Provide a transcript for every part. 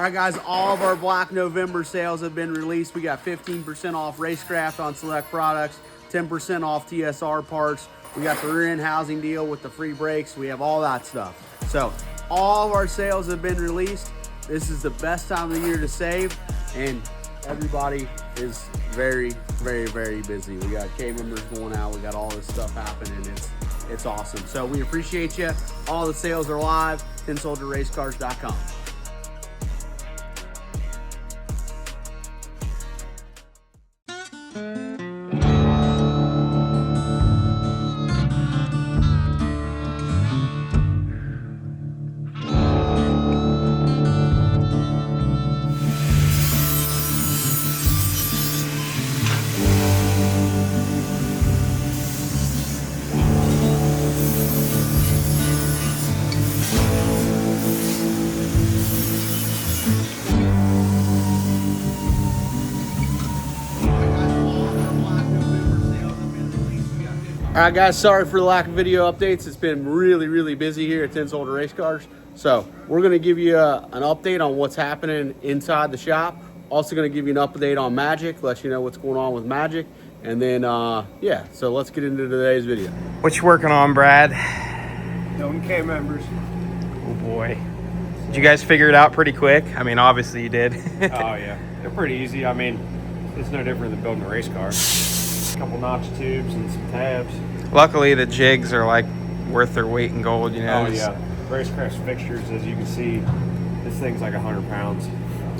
All right, guys, all of our Black November sales have been released. We got 15% off Racecraft on select products, 10% off TSR parts. We got the rear end housing deal with the free brakes. We have all that stuff. So all of our sales have been released. This is the best time of the year to save, and everybody is very, very, very busy. We got K members going out. We got all this stuff happening. It's awesome. So we appreciate you. All the sales are live. 10soldierracecars.com. All right, guys, sorry for the lack of video updates. It's been really, really busy here at 10 Soldier Race Cars. So we're going to give you an update on what's happening inside the shop. Also going to give you an update on Magic, let you know what's going on with Magic. And then, yeah, so let's get into today's video. What you working on, Brad? Known K members. Oh, boy. Did you guys figure it out pretty quick? I mean, obviously you did. Oh, yeah. They're pretty easy. I mean, it's no different than building a race car. A couple notch tubes and some tabs. Luckily, the jigs are like worth their weight in gold, you know. Oh, yeah. Racecraft's fixtures, as you can see, this thing's like 100 pounds.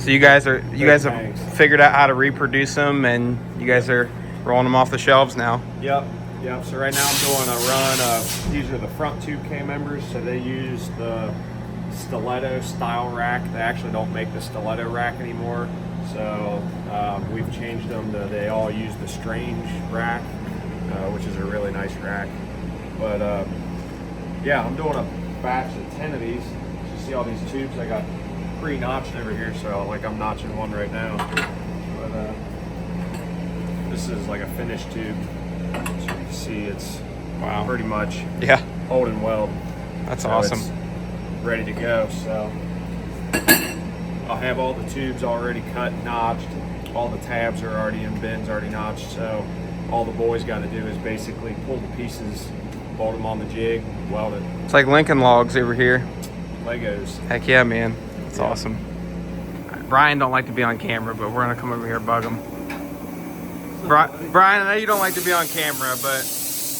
So you guys have figured out how to reproduce them, and you guys are rolling them off the shelves now. Yep. So right now I'm doing a run of, these are the front tube K members, so they use the stiletto style rack. They actually don't make the stiletto rack anymore, so we've changed them to, they all use the strange rack, which is a really nice rack. But yeah, I'm doing a batch of 10 of these. You see all these tubes I got pre-notched over here, so like I'm notching one right now. But this is like a finished tube, so you can see it's pretty much hold and weld. That's so awesome. It's ready to go. So I'll have all the tubes already cut and notched. All the tabs are already in bins, already notched. So all the boys got to do is basically pull the pieces, bolt them on the jig, weld it. It's like Lincoln Logs over here. Legos. Heck yeah, man. It's awesome. Brian don't like to be on camera, but we're going to come over here and bug him. Brian, I know you don't like to be on camera, but,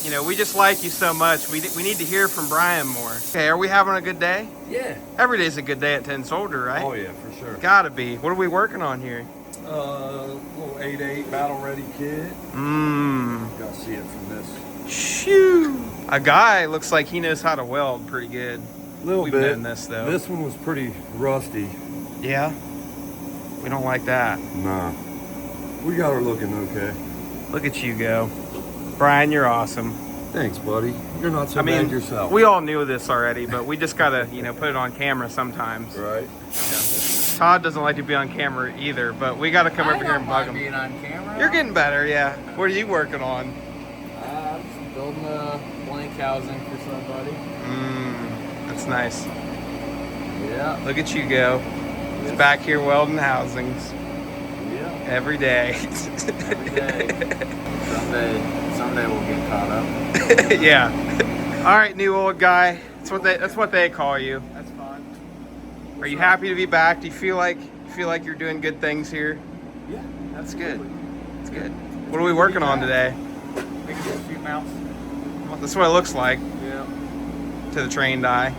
you know, we just like you so much. We need to hear from Brian more. Okay, are we having a good day? Yeah. Every day's a good day at 10 Soldier, right? Oh, yeah, for sure. Gotta be. What are we working on here? Little 8.8 battle ready kit. Gotta see it from this. Shoo! A guy looks like he knows how to weld pretty good. We've bit. Done this though. This one was pretty rusty. Yeah? We don't like that. Nah. We got her looking okay. Look at you go. Brian, you're awesome. Thanks, buddy. You're not so bad yourself. We all knew this already, but we just gotta, you know, put it on camera sometimes. Right. Yeah. Todd doesn't like to be on camera either, but we gotta come over here and bug him. Being on camera. You're getting better, yeah. What are you working on? Just building a blank housing for somebody. That's nice. Yeah. Look at you go. He's back here welding housings. Yeah. Every day. Every day. Someday we'll get caught up. Yeah. All right, new old guy. That's what they call you. That's fine. Are you happy to be back? Do you feel like you're doing good things here? Yeah. That's good. That's good. What are we working on today? Making some shoot mounts. Well, that's what it looks like Yeah. to the trained eye.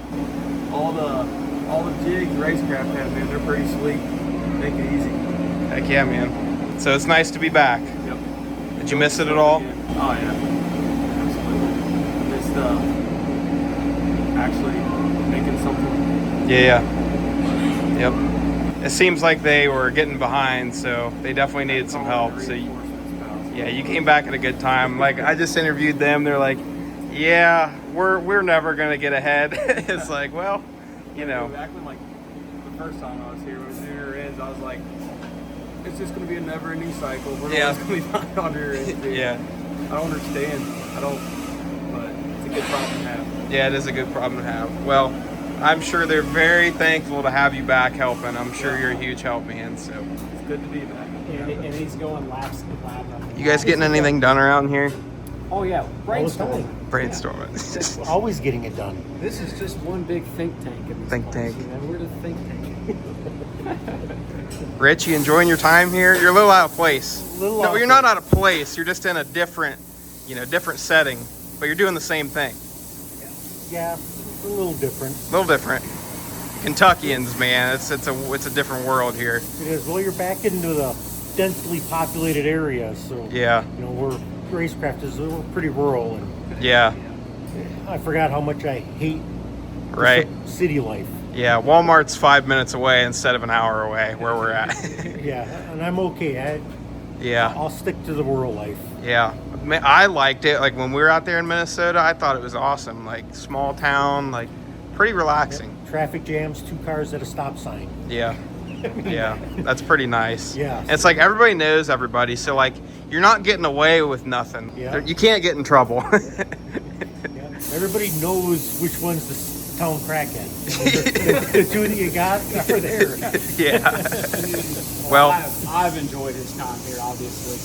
All the jigs Racecraft has, man, they're pretty sweet. Make it easy. Heck yeah, man. So it's nice to be back. Yep. Did you miss it at all? Oh, yeah. Absolutely. Missed actually making something. Yeah. Yep. It seems like they were getting behind, so they definitely needed some help. So yeah, you came back at a good time. Like, I just interviewed them. They're like, yeah, we're never gonna get ahead. It's like, well, you know. Back when, like, the first time I was here, when New Year ends, I was like, it's just going to be a never-ending cycle. We're always going to be behind on New Year ends. Yeah. I don't understand. But it's a good problem to have. Yeah, it is a good problem to have. Well, I'm sure they're very thankful to have you back helping. I'm sure you're a huge help, man. So It's good to be back. And he's going laps. you guys getting anything done around here? Oh yeah, brainstorm. Brainstorming. Always getting it done. This is just one big think tank. In this Think place, tank. you know? We're the think tank. Rich, you enjoying your time here? You're a little out of place. Little No, out of you're not out of place. You're just in a different, different setting, but you're doing the same thing. Yeah, a little different. A little different. Kentuckians, man, it's a different world here. It is. Well, you're back into the densely populated area, so Yeah, we're racecraft is we're pretty rural, and yeah, I forgot how much I hate right. city life. Yeah, Walmart's 5 minutes away instead of an hour away where we're at. Yeah, and I'm okay. Yeah, I'll stick to the rural life. yeah. Man, I liked it. Like when we were out there in Minnesota, I thought it was awesome. Like small town, like pretty relaxing. Traffic jams, 2 cars at a stop sign. Yeah. Yeah, that's pretty nice. Yeah. It's like everybody knows everybody, so like you're not getting away with nothing. Yeah. You can't get in trouble. Yeah. Everybody knows which one's the town crackhead. The 2 that you got are there. Yeah. Well, I've enjoyed his time here, obviously.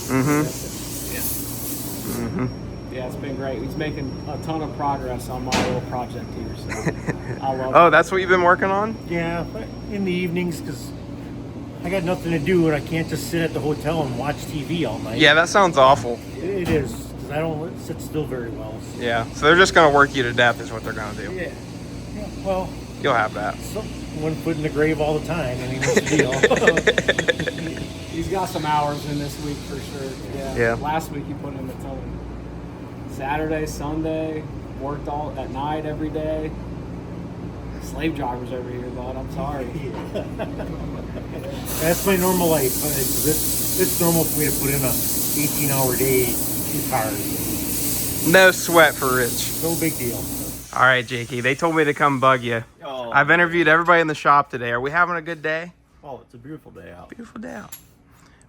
Yeah, it's been great. He's making a ton of progress on my little project here, so I love it. oh, that's what you've been working on? Yeah, in the evenings, because I got nothing to do and I can't just sit at the hotel and watch TV all night. Yeah, that sounds awful. It is, because I don't sit still very well. So. Yeah, so they're just gonna work you to death is what they're gonna do. Yeah. Yeah, well, You'll have that. one foot in the grave all the time. I mean, what's the deal? He's got some hours in this week for sure. Yeah. Yeah. Last week he put in a ton. Saturday, Sunday, worked all at night every day. Slave drivers over here, bud. I'm sorry. That's my normal life. It's normal for me to put in a 18-hour day, 2 cars. No sweat for Rich. No big deal. All right, Jakey. They told me to come bug you. Oh, I've interviewed everybody in the shop today. Are we having a good day? oh, it's a beautiful day out. Beautiful day out.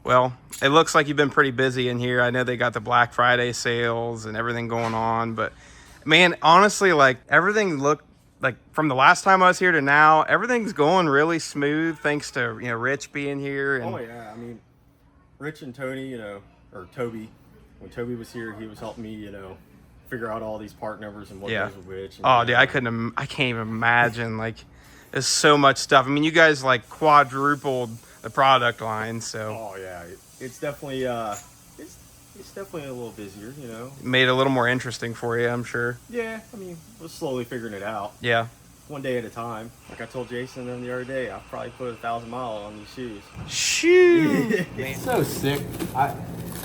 Well, it looks like you've been pretty busy in here. I know they got the Black Friday sales and everything going on, but man, honestly, like everything looked like from the last time I was here to now, everything's going really smooth thanks to, Rich being here. And Oh yeah, I mean, Rich and Tony, or Toby, when Toby was here, he was helping me, figure out all these part numbers and what Yeah. goes with which. And, Oh, dude, I can't even imagine. Like, there's so much stuff. I mean, you guys like quadrupled the product line, so Oh yeah, it's definitely it's definitely a little busier, made it a little more interesting for you, I'm sure. Yeah, I mean, we're slowly figuring it out, Yeah. one day at a time. Like I told Jason the other day, I've probably put 1,000 miles on these shoes. Shoot. It's so sick. I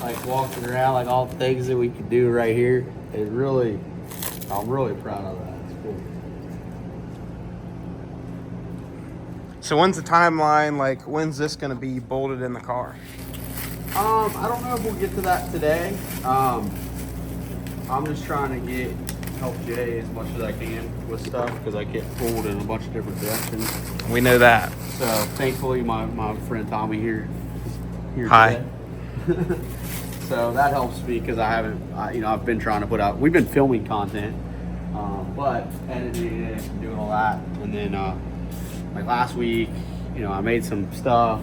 like walking around, like all the things that we could do right here. I'm really proud of that. It's cool. So when's the timeline? Like, when's this gonna be bolted in the car? I don't know if we'll get to that today. I'm just trying to help Jay as much as I can with stuff because I get pulled in a bunch of different directions. We know that. So thankfully, my friend Tommy here is here Hi. today. So that helps me because I've been trying to put out. We've been filming content, but editing it and doing all that, and then like last week, I made some stuff.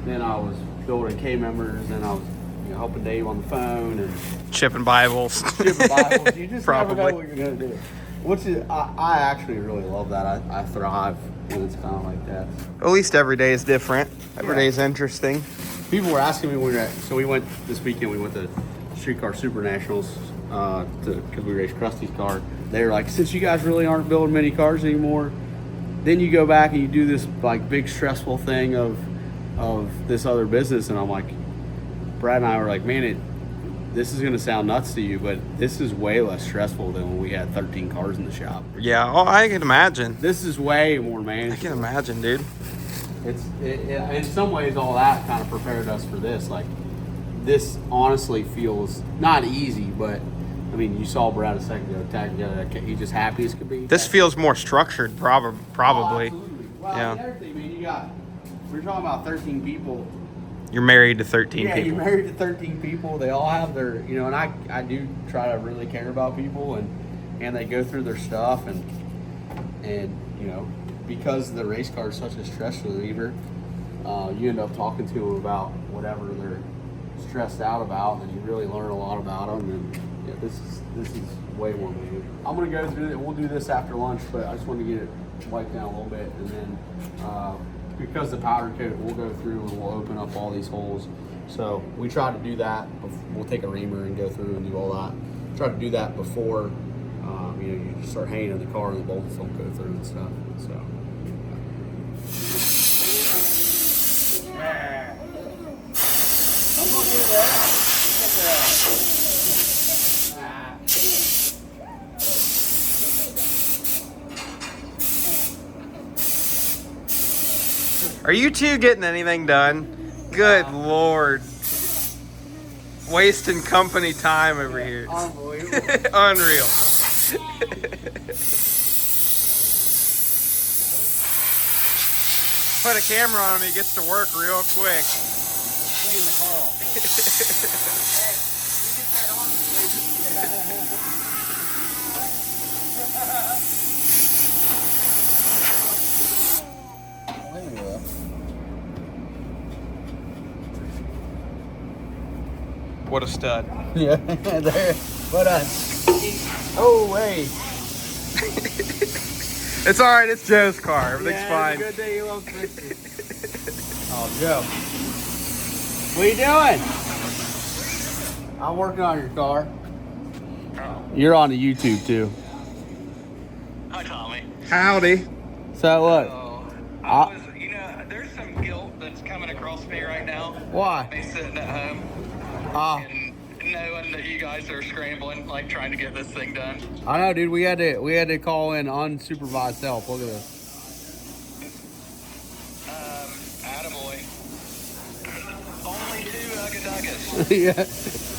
Then I was building K members, and I was helping Dave on the phone and Shipping Bibles. shipping Bibles. You just Probably. never know what you're gonna do. I actually really love that. I thrive when it's kind of like that. At least every day is different. Every day is interesting. People were asking me so we went this weekend. We went to Streetcar Super Nationals because we raced Krusty's car. They were like, since you guys really aren't building many cars anymore, then you go back and you do this like big stressful thing of this other business. And I'm like, Brad and I were like, man, this is gonna sound nuts to you, but this is way less stressful than when we had 13 cars in the shop. Yeah. Oh, I can imagine. This is way more I manageable. can imagine, dude. In some ways, all that kind of prepared us for this. Like, this honestly feels not easy, but I mean, you saw Brad a second ago tag together. He's just happy as could be. This feels more structured, probably. Oh, absolutely. Well, Yeah. and everything, man. We're talking about 13 people. You're married to 13 Yeah, people. you're married to 13 people. They all have their, and I do try to really care about people, and they go through their stuff, and you know, because the race car is such a stress reliever, you end up talking to them about whatever they're stressed out about, and you really learn a lot about them. And yeah, this is way more moving. I'm gonna go through it. We'll do this after lunch, but I just wanted to get it wiped down a little bit, and then because the powder coat, we'll go through and we'll open up all these holes. So we try to do that. We'll take a reamer and go through and do all that. Try to do that before you know, you start hanging in the car and the bolts don't go through and stuff. So. Are you two getting anything done? Good Lord. Wasting company time over here. Unbelievable. Unreal. Put a camera on him, he gets to work real quick. Clean the car off. What a stud. Yeah, there. But oh wait. It's alright, it's Joe's car. Everything's fine. Good day, you love fixing. Oh, Joe. What are you doing? I'm working on your car. You're on the YouTube too. Hi, Tommy. Howdy. So look. I was, you know, there's some guilt that's coming across me right now. Why? Me sitting at home and knowing that you guys are scrambling, like trying to get this thing done. I know, dude. We had to call in unsupervised help. Look at this. Attaboy. Only 2 Ugga-Duggas. Yeah.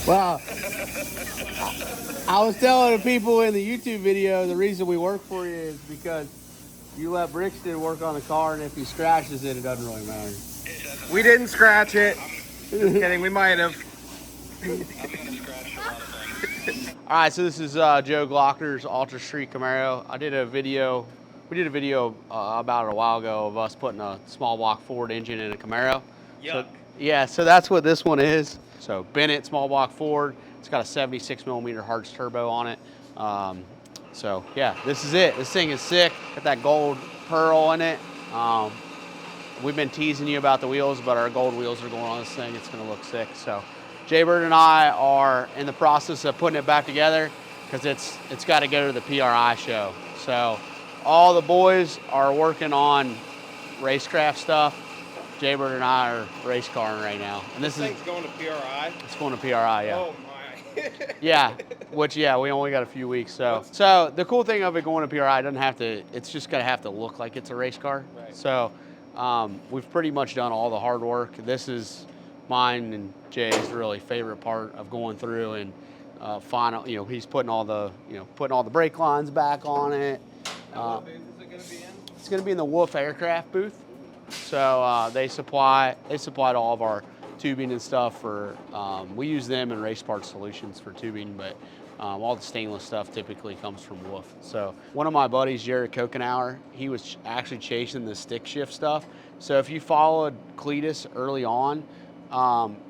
Wow. I was telling the people in the YouTube video the reason we work for you is because you let Brixton work on the car, and if he scratches it, it doesn't really matter. We didn't scratch it. Just kidding, we might have. I'm going to scratch a lot of things. All right, so this is Joe Glockner's Ultra Street Camaro. We did a video about it a while ago of us putting a small block Ford engine in a Camaro. Yuck. So that's what this one is. So Bennett small block Ford. It's got a 76 millimeter Hartz turbo on it. So yeah, this is it. This thing is sick. Got that gold pearl in it. We've been teasing you about the wheels, but our gold wheels are going on this thing. It's gonna look sick. So Jay Bird and I are in the process of putting it back together because it's got to go to the PRI show. So all the boys are working on racecraft stuff. Jay Bird and I are race carring right now. And this Thing's going to PRI? it's going to PRI, yeah. Oh my. Yeah, we only got a few weeks. So the cool thing of it going to PRI, it's just gonna have to look like it's a race car. Right. So we've pretty much done all the hard work. This is mine and Jay's really favorite part of going through and he's putting all the brake lines back on it. What booth is it going to be in? It's gonna be in the Wolf Aircraft booth. So they supplied all of our tubing and stuff for, we use them in Race Parts Solutions for tubing, but all the stainless stuff typically comes from Wolf. So one of my buddies, Jared Kokenauer, he was actually chasing the stick shift stuff. So if you followed Cletus early on,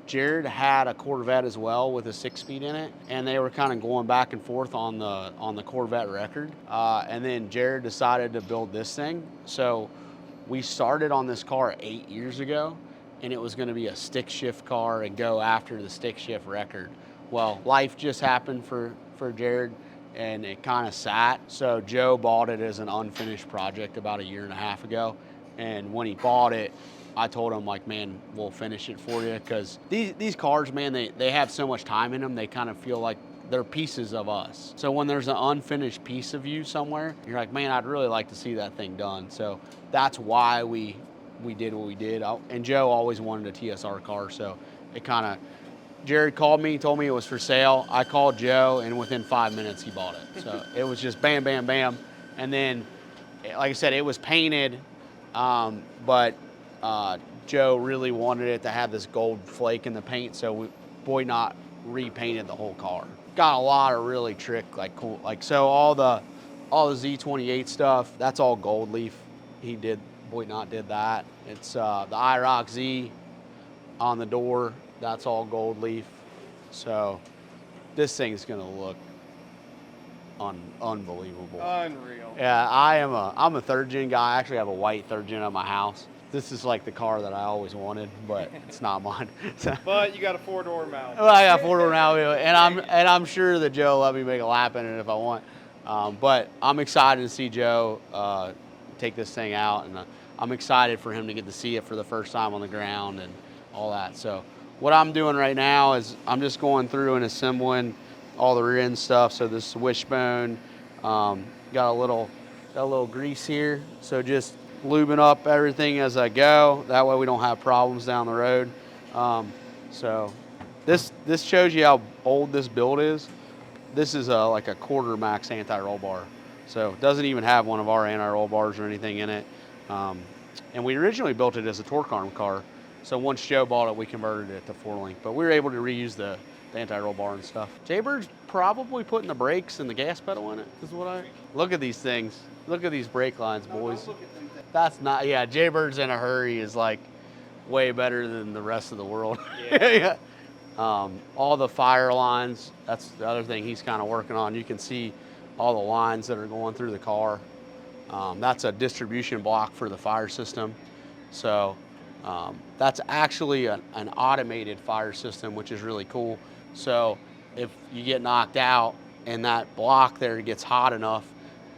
Jared had a Corvette as well with a 6-speed in it, and they were kind of going back and forth on the Corvette record. And then Jared decided to build this thing. So we started on this car 8 years ago, and it was going to be a stick shift car and go after the stick shift record. Well, life just happened for Jared, and it kind of sat. So Joe bought it as an unfinished project about 1.5 years ago. And when he bought it, I told him, like, man, we'll finish it for you. Because these cars, man, they have so much time in them, they kind of feel like they're pieces of us. So when there's an unfinished piece of you somewhere, you're like, man, I'd really like to see that thing done. So that's why we did what we did. And Joe always wanted a TSR car, so it kind of, Jared called me, told me it was for sale. I called Joe, and within 5 minutes he bought it. So it was just bam, bam, bam. And then, like I said, it was painted, but Joe really wanted it to have this gold flake in the paint, so we repainted the whole car. Got a lot of really cool, so all all the Z28 stuff, that's all gold leaf. Boynton did that. It's the IROC Z on the door, that's all gold leaf. So this thing's gonna look unbelievable. Unreal. Yeah, I'm a third gen guy. I actually have a white third gen at my house. This is like the car that I always wanted, but it's not mine. So, But you got a 4-door mount. well, I got 4-door now, and I'm sure that Joe will let me make a lap in it if I want. But I'm excited to see Joe take this thing out, and I'm excited for him to get to see it for the first time on the ground and all that. So what I'm doing right now is I'm just going through and assembling all the rear end stuff. So this wishbone, got a little grease here. So just lubing up everything as I go. That way we don't have problems down the road. So this shows you how old this build is. This is like a quarter max anti-roll bar. So it doesn't even have one of our anti-roll bars or anything in it. And we originally built it as a torque arm car. So once Joe bought it, we converted it to 4-link. But we were able to reuse the anti-roll bar and stuff. Jaybird's probably putting the brakes and the gas pedal in it, is what I... Look at these things. Look at these brake lines, boys. That's not... Yeah, Jaybird's in a hurry is like way better than the rest of the world. Yeah. All the fire lines, that's the other thing he's kind of working on. You can see all the lines that are going through the car. That's a distribution block for the fire system. So that's actually an automated fire system, which is really cool. So if you get knocked out and that block there gets hot enough,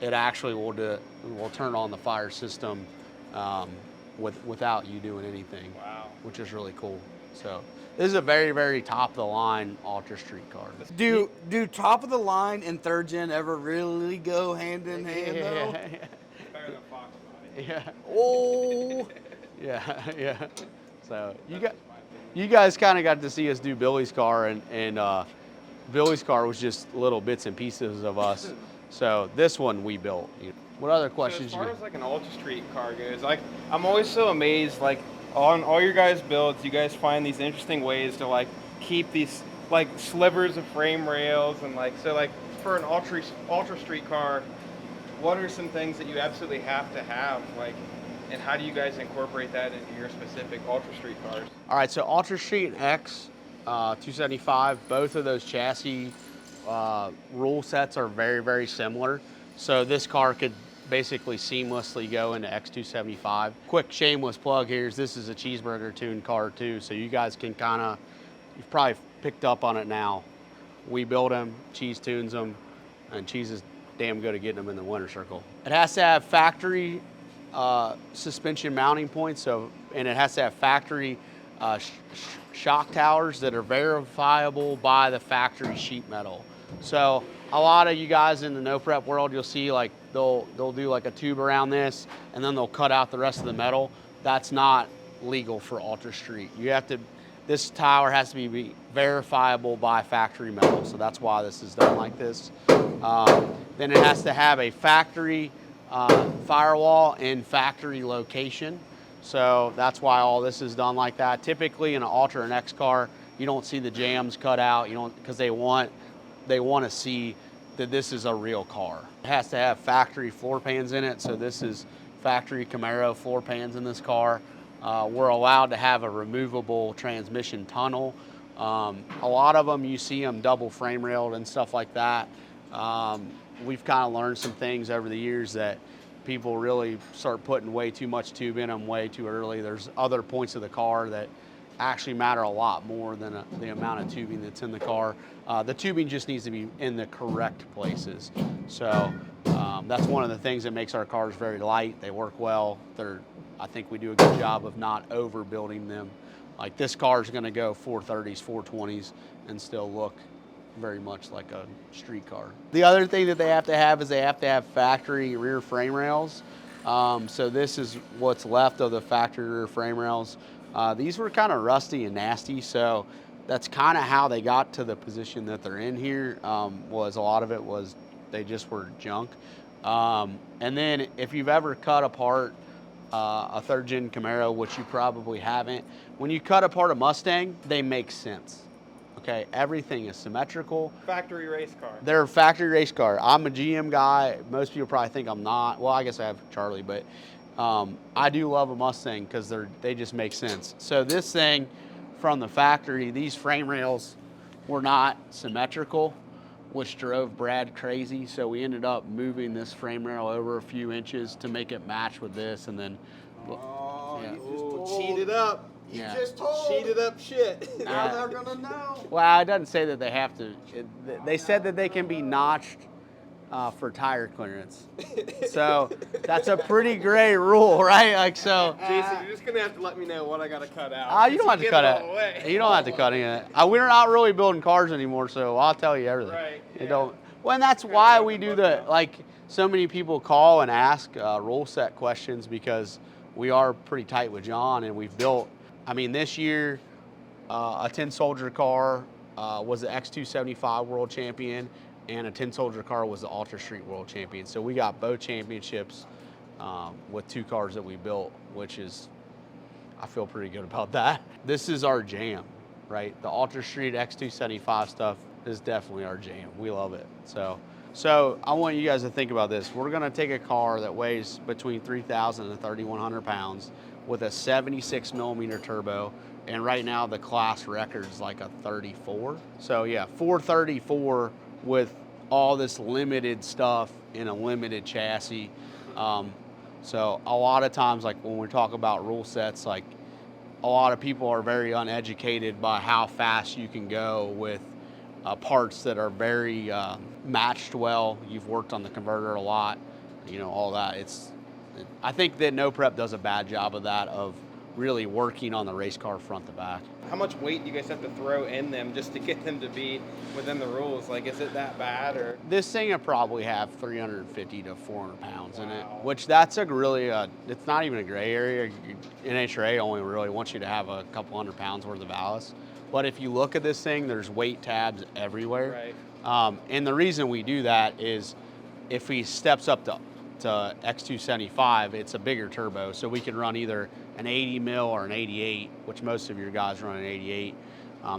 it actually will turn on the fire system without you doing anything. Wow. Which is really cool. So this is a very, very top of the line Ultra Street car. Do top of the line and third gen ever really go hand in hand though? Better than Fox body. Yeah. Oh, Yeah. So you guys kind of got to see us do Billy's car, and Billy's car was just little bits and pieces of us. So this one we built. What other questions? So as far as like an Ultra Street car goes, like I'm always so amazed, like on all your guys' builds, you guys find these interesting ways to like keep these like slivers of frame rails, and like so like for an Ultra Street car, what are some things that you absolutely have to have, like, and how do you guys incorporate that into your specific Ultra Street cars? All right, so Ultra Street and X 275, both of those chassis rule sets are very, very similar. So this car could basically seamlessly go into X275. Quick shameless plug here is this is a cheeseburger tuned car too, so you guys can kind of, you've probably picked up on it now. We build them, Cheese tunes them, and Cheese is damn good at getting them in the winter circle. It has to have factory suspension mounting points, and it has to have factory shock towers that are verifiable by the factory sheet metal. So a lot of you guys in the no prep world, you'll see like they'll do like a tube around this, and then they'll cut out the rest of the metal. That's not legal for Ultra Street. You have to, this tower has to be verifiable by factory metal, so that's why this is done like this. Then it has to have a factory firewall in factory location. So that's why all this is done like that. Typically in an Ultra and X car, you don't see the jams cut out, you don't, because they want to see that this is a real car. It has to have factory floor pans in it, so this is factory Camaro floor pans in this car. We're allowed to have a removable transmission tunnel. A lot of them, you see them double frame railed and stuff like that. We've kind of learned some things over the years that people really start putting way too much tube in them way too early. There's other points of the car that actually matter a lot more than the amount of tubing that's in the car. The tubing just needs to be in the correct places. So that's one of the things that makes our cars very light. They work well. I think we do a good job of not overbuilding them. Like this car is going to go 430s, 420s, and still look very much like a street car. The other thing that they have to have is they have to have factory rear frame rails. So this is what's left of the factory rear frame rails. These were kind of rusty and nasty, so that's kind of how they got to the position that they're in here. Was a lot of it was they just were junk. And then if you've ever cut apart a third gen Camaro, which you probably haven't, when you cut apart a Mustang, they make sense. Okay, everything is symmetrical. Factory race car. They're a factory race car. I'm a GM guy. Most people probably think I'm not. Well, I guess I have Charlie, but I do love a Mustang because they just make sense. So this thing from the factory, these frame rails were not symmetrical, which drove Brad crazy. So we ended up moving this frame rail over a few inches to make it match with this, and then Cheated up. Yeah. Cheated up shit. Now they're gonna know. Well, it doesn't say that they have to. They said that they can be notched for tire clearance. So that's a pretty great rule, right? Like so. Jason, you're just gonna have to let me know what I gotta cut out. You don't have to cut it. You don't have to cut it. We're not really building cars anymore, so I'll tell you everything. Right. You don't. Well, and that's why we do so many people call and ask rule set questions, because we are pretty tight with John, and we've built. I mean, this year, a 10 Soldier car was the X275 world champion, and a 10 Soldier car was the Ultra Street world champion. So we got both championships with 2 cars that we built, which is, I feel pretty good about that. This is our jam, right? The Ultra Street X275 stuff is definitely our jam. We love it. So I want you guys to think about this. We're gonna take a car that weighs between 3,000 and 3,100 pounds with a 76 millimeter turbo, and right now the class record's like a 34. So yeah, 434 with all this limited stuff in a limited chassis. So a lot of times, like when we talk about rule sets, like a lot of people are very uneducated by how fast you can go with parts that are very matched well. You've worked on the converter a lot, all that. I think that No Prep does a bad job of that, of really working on the race car front to back. How much weight do you guys have to throw in them just to get them to be within the rules? Like, is it that bad, or? This thing will probably have 350 to 400 pounds in it, which that's a really, it's not even a gray area. NHRA only really wants you to have a couple hundred pounds worth of ballast. But if you look at this thing, there's weight tabs everywhere. Right. And the reason we do that is if he steps up to X275, it's a bigger turbo, so we can run either an 80 mil or an 88, which most of your guys run an 88.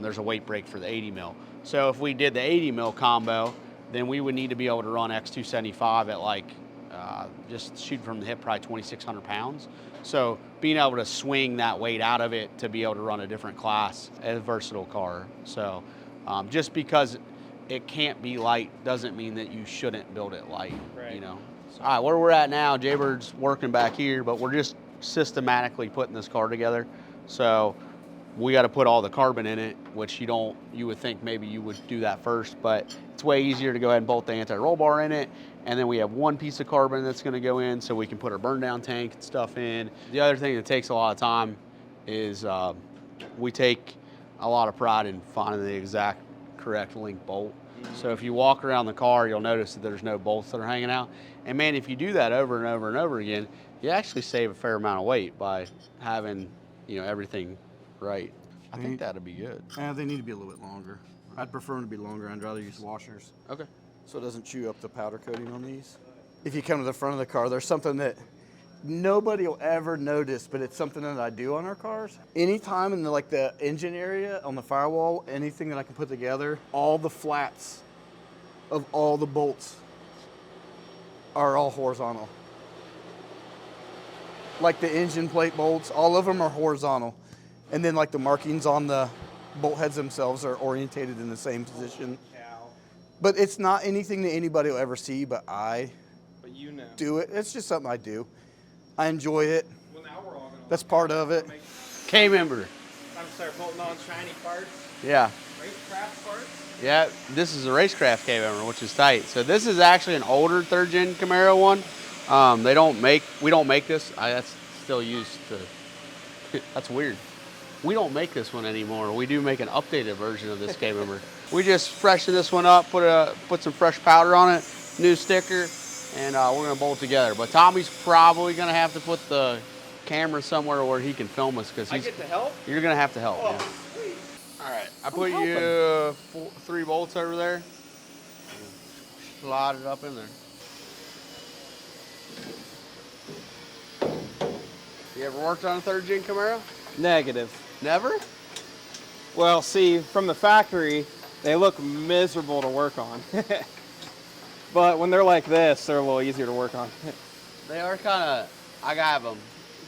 There's a weight break for the 80 mil. So if we did the 80 mil combo, then we would need to be able to run X275 at like, just shooting from the hip, probably 2,600 pounds. So being able to swing that weight out of it to be able to run a different class, a versatile car. So just because it can't be light doesn't mean that you shouldn't build it light, Right. All right, where we're at now, Jaybird's working back here, but we're just systematically putting this car together. So we got to put all the carbon in it, which you would think maybe you would do that first, but it's way easier to go ahead and bolt the anti-roll bar in it. And then we have one piece of carbon that's going to go in so we can put our burn down tank and stuff in. The other thing that takes a lot of time is we take a lot of pride in finding the exact correct link bolt. So if you walk around the car, you'll notice that there's no bolts that are hanging out. And man, if you do that over and over and over again, you actually save a fair amount of weight by having, everything right. I think that'd be good. They need to be a little bit longer. I'd prefer them to be longer. I'd rather use washers. Okay. So it doesn't chew up the powder coating on these. If you come to the front of the car, there's something that nobody will ever notice, but it's something that I do on our cars. Anytime in the engine area, on the firewall, anything that I can put together, all the flats of all the bolts are all horizontal. Like the engine plate bolts, all of them are horizontal. And then the markings on the bolt heads themselves are orientated in the same position. But it's not anything that anybody will ever see, but I do it. It's just something I do. I enjoy it. Well, now we're all gonna. That's part of it. K-member. I'm start bolting on shiny parts, Yeah. racecraft parts. Yeah, this is a Racecraft K-member, which is tight. So this is actually an older 3rd gen Camaro one. We don't make this. That's still used to, that's weird. We don't make this one anymore. We do make an updated version of this K-member. We just freshen this one up, put some fresh powder on it, new sticker, and we're gonna bolt together. But Tommy's probably gonna have to put the camera somewhere where he can film us, because I get to help. you're gonna have to help. Oh, Yeah. sweet. All right, I put you 3 bolts over there. Slide it up in there. You ever worked on a 3rd gen Camaro? Negative. Never? Well, see, from the factory, they look miserable to work on. But when they're like this, they're a little easier to work on. They are kind of, I have them,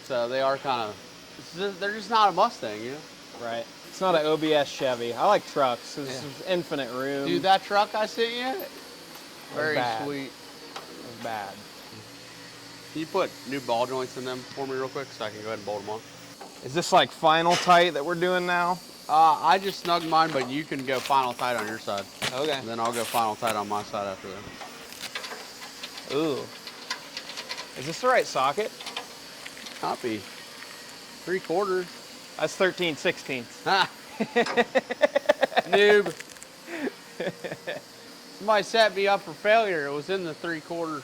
so they are kind of, they're just not a Mustang, you know? Right. It's not an OBS Chevy. I like trucks. There's infinite room. Dude, that truck I sent you, very bad. sweet. It was bad. Can you put new ball joints in them for me real quick so I can go ahead and bolt them on? Is this like final tight that we're doing now? I just snugged mine, but you can go final tight on your side. Okay. And then I'll go final tight on my side after that. Ooh. Is this the right socket? Copy. 3/4. That's 13/16. Ha! Noob. Somebody set me up for failure. It was in the 3/4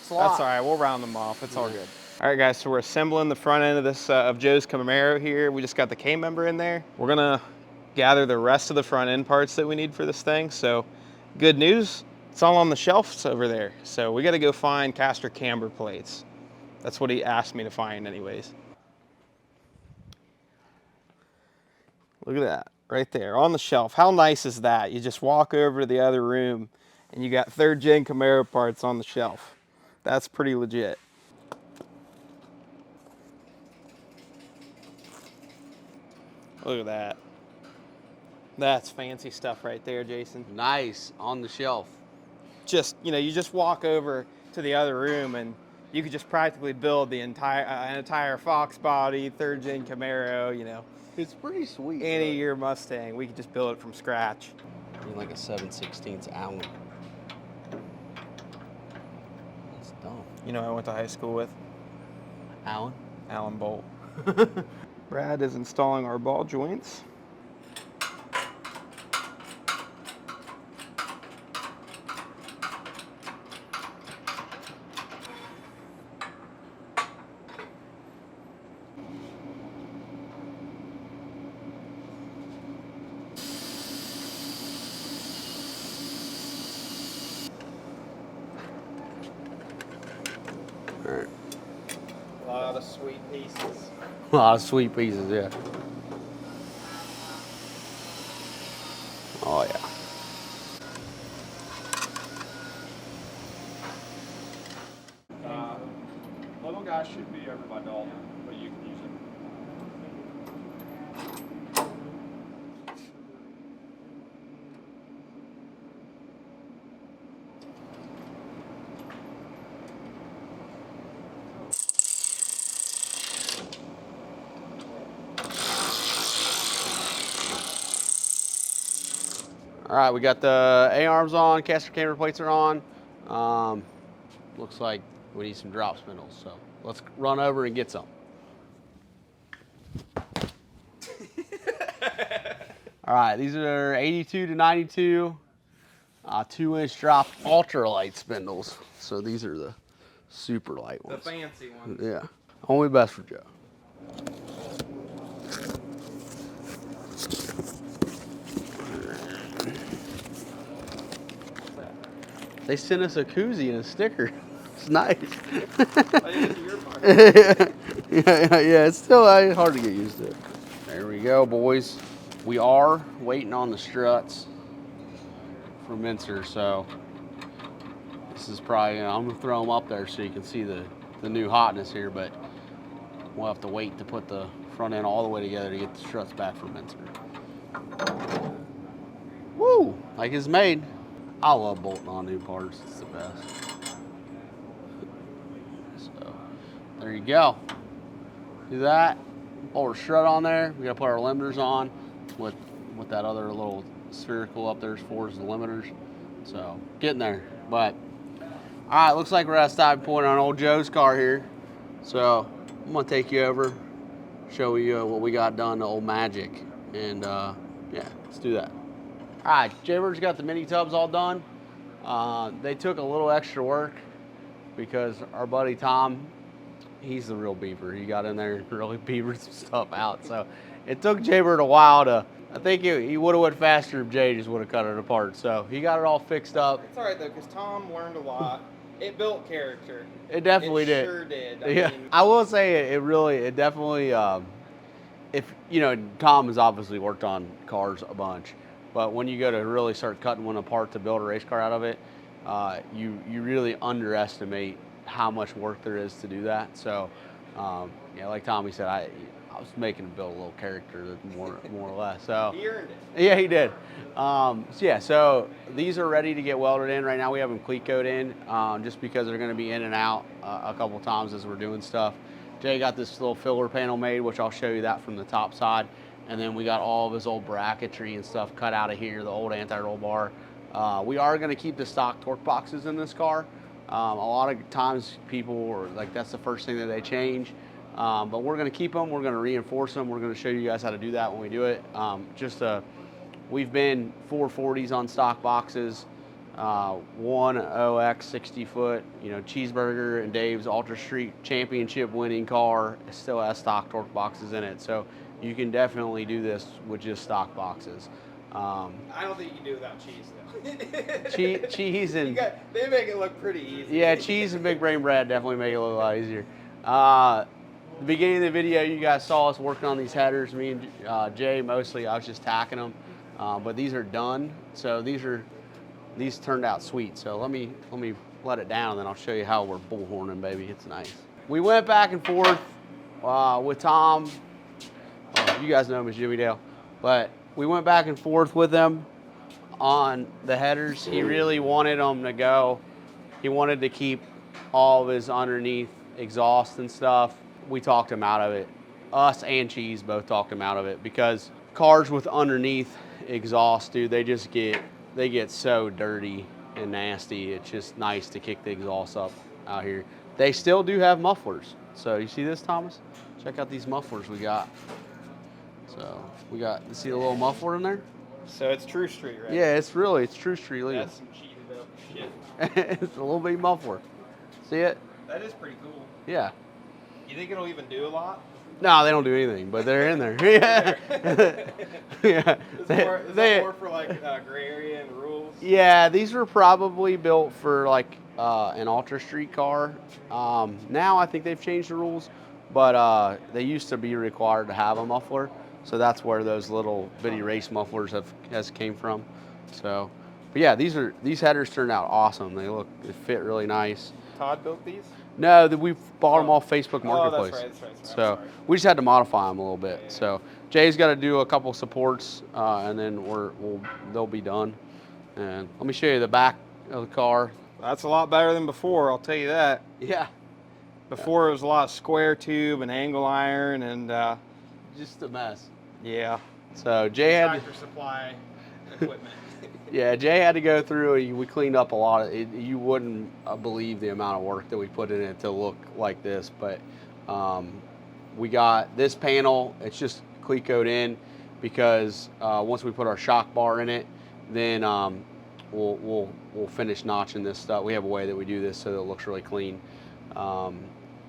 slot. That's all right. We'll round them off. It's all good. All right, guys. So we're assembling the front end of this of Joe's Camaro here. We just got the K member in there. We're gonna gather the rest of the front end parts that we need for this thing. So, good news. It's all on the shelves over there. So we got to go find caster camber plates. That's what he asked me to find, anyways. Look at that, right there on the shelf. How nice is that? You just walk over to the other room and you got 3rd gen Camaro parts on the shelf. That's pretty legit. Look at that. That's fancy stuff right there, Jason. Nice, on the shelf. Just, you know, you just walk over to the other room and you could just practically build the an entire Fox body, 3rd gen Camaro, you know. It's pretty sweet. Any year Mustang, we could just build it from scratch. I mean, like a 7/16 Allen. That's dumb. You know, I went to high school with Allen? Alan Bolt. Brad is installing our ball joints. Alright. A lot of sweet pieces. A lot of sweet pieces, yeah. Oh, yeah. Little guy should be over by Dalton, but you can use it. All right, we got the A-arms on, caster camber plates are on. Looks like we need some drop spindles, so let's run over and get some. All right, these are 82 to 92, 2-inch drop ultralight spindles. So these are the super light ones. The fancy ones. Yeah, only best for Joe. They sent us a koozie and a sticker. It's nice. yeah, it's still hard to get used to. There we go, boys. We are waiting on the struts for Mincer, so this is probably, I'm gonna throw them up there so you can see the new hotness here, but we'll have to wait to put the front end all the way together to get the struts back for Mincer. Woo, like it's made. I love bolting on new parts, it's the best. So, there you go. Do that, pull our strut on there. We gotta put our limiters on with that other little spherical up there for is the limiters. So, getting there. But, all right, looks like we're at a stopping point on old Joe's car here. So, I'm gonna take you over, show you what we got done to old Magic. And yeah, let's do that. All right, Jaybird's got the mini tubs all done. They took a little extra work because our buddy Tom, he's the real beaver. He got in there and really beavered some stuff out. So it took Jaybird a while to, I think he would have went faster if Jay just would have cut it apart. So he got it all fixed up. It's all right though, because Tom learned a lot. It built character. It definitely did. Sure did. I mean, I will say it definitely if you know, Tom has obviously worked on cars a bunch, but when you go to really start cutting one apart to build a race car out of it, you really underestimate how much work there is to do that. So, yeah, like Tommy said, I was making him build a little character, more or less. So He earned it. yeah, he did. So yeah, so these are ready to get welded in. Right now we have them cleat coat in, just because they're going to be in and out a couple times as we're doing stuff. Jay got this little filler panel made, which I'll show you that from the top side. And then we got all of his old bracketry and stuff cut out of here, the old anti-roll bar. We are going to keep the stock torque boxes in this car. A lot of times people are like, that's the first thing that they change. But we're going to keep them. We're going to reinforce them. We're going to show you guys how to do that when we do it. We've been 440s on stock boxes, one OX 60 foot, you know, Cheeseburger and Dave's Ultra Street championship winning car still has stock torque boxes in it. So you can definitely do this with just stock boxes. I don't think you can do without cheese though. Cheese and They make it look pretty easy. yeah, cheese and big brain bread definitely make it look a lot easier. The beginning of the video, you guys saw us working on these headers. Me and Jay mostly, I was just tacking them, but these are done. So these turned out sweet. So let me let it down, and then I'll show you how we're bullhorning, baby. It's nice. We went back and forth with Tom. You guys know him as Jimmy Dale, but we went back and forth with him on the headers. He really wanted them to go. He wanted to keep all of his underneath exhaust and stuff. We talked him out of it. Us and Cheese both talked him out of it, because cars with underneath exhaust, dude, they get so dirty and nasty. It's just nice to kick the exhaust up out here. They still do have mufflers. So you see this, Thomas? Check out these mufflers we got. So we got, you see a little muffler in there? So it's True Street, right? Yeah, it's True Street legal. That's some cheated up shit. It's a little bitty muffler. See it? That is pretty cool. Yeah. You think it'll even do a lot? No, they don't do anything, but they're in there. Yeah. Yeah. Is that more for like gray area and rules? Yeah, these were probably built for like an Ultra Street car. Now I think they've changed the rules, but they used to be required to have a muffler. So that's where those little bitty race mufflers has came from. So, but yeah, these headers turned out awesome. They fit really nice. Todd built these? No, we bought them off Facebook Marketplace. That's right. So we just had to modify them a little bit. Yeah. So Jay's got to do a couple supports, and then they'll be done. And let me show you the back of the car. That's a lot better than before, I'll tell you that. Yeah, Before it was a lot of square tube and angle iron and just a mess. yeah. So Jay had Tractor supply equipment. yeah, Jay had to go through. We cleaned up a lot of it. You wouldn't believe the amount of work that we put in it to look like this. But we got this panel. It's just cleat coat in, because once we put our shock bar in it, then we'll finish notching this stuff. We have a way that we do this so that it looks really clean.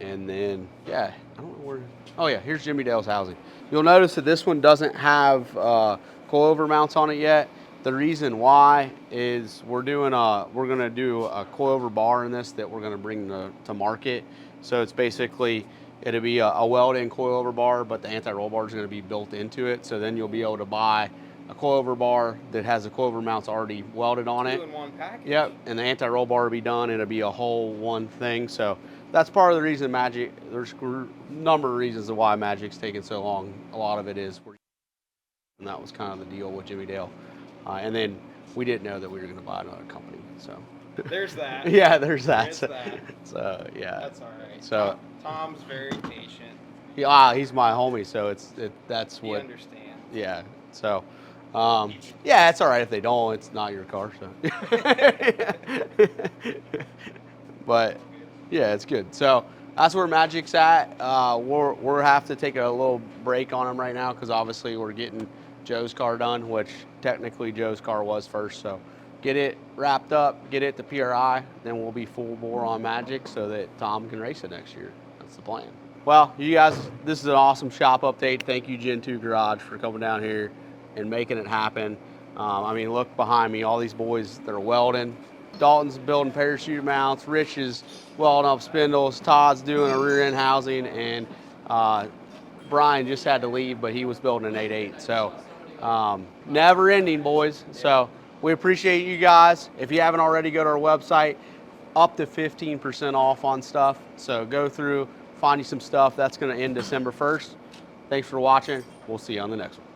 And then yeah, I don't know where. Oh yeah, here's Jimmy Dale's housing. You'll notice that this one doesn't have coilover mounts on it yet. The reason why is we're gonna do a coilover bar in this that we're gonna bring to market. So it's basically, it'll be a weld-in coilover bar, but the anti-roll bar is gonna be built into it. So then you'll be able to buy a coilover bar that has the coilover mounts already welded on it. 2-in-1 package. Yep, and the anti-roll bar will be done. It'll be a whole one thing. So that's part of the reason Magic. There's a number of reasons of why Magic's taking so long. A lot of it is, and that was kind of the deal with Jimmy Dale. And then we didn't know that we were going to buy another company. So There's that. yeah, there's that. There's that. So yeah, That's all right. So Tom's very patient. he's my homie. So that's He what. understands. Yeah. So. Yeah, it's all right if they don't. It's not your car, so. But yeah, it's good. So that's where Magic's at. We're have to take a little break on them right now, because obviously we're getting Joe's car done, which technically Joe's car was first. So get it wrapped up, get it to PRI, then we'll be full bore on Magic so that Tom can race it next year. That's the plan. Well, you guys, this is an awesome shop update. Thank you, Gen 2 Garage, for coming down here and making it happen. I mean, look behind me, all these boys that are welding. Dalton's building parachute mounts, Rich is welding up spindles, Todd's doing a rear end housing, and Brian just had to leave, but he was building an 8.8. So never ending, boys. So we appreciate you guys. If you haven't already, go to our website, up to 15% off on stuff. So go through, find you some stuff. That's going to end December 1st. Thanks for watching. We'll see you on the next one.